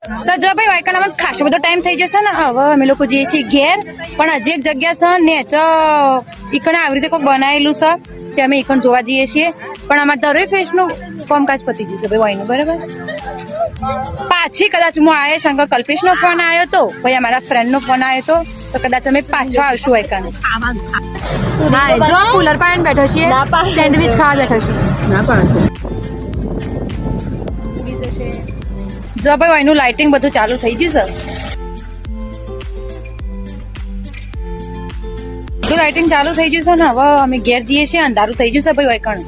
તો જો ભાઈ વાયકાણામાં ખાસો બધો ટાઈમ થઈ જશે ને હવે અમે લોકો જઈએ છીએ ઘેર પણ હજી એક જગ્યા છે ને ઈકણે આવી રીતે કોઈક બનાવેલું છે તે અમે ઈકણ જોવા જઈએ છીએ પણ અમારે દરેક ફેસનું કામકાજ પતી ગયું છે ભાઈ વાયનું બરાબર પાછી કદાચ હું આવ્યો શંકર કલ્પેશનો ફોન આવ્યો તો ભાઈ અમારા ફ્રેન્ડનો ફોન આવ્યો તો કદાચ અમે પાછા આવશું વાયકાને જો કુલર પાણી બેઠો છીએ સેન્ડવિચ ખાવા બેઠો છીએ ના પાડતો જો ભાઈ એનું લાઇટિંગ બધું ચાલુ થઈ ગયું છે બધું લાઇટિંગ ચાલુ થઈ ગયું છે ને હવે અમે ઘેર જઈએ છીએ અંધારું થઈ ગયું છે ભાઈ વાયકણ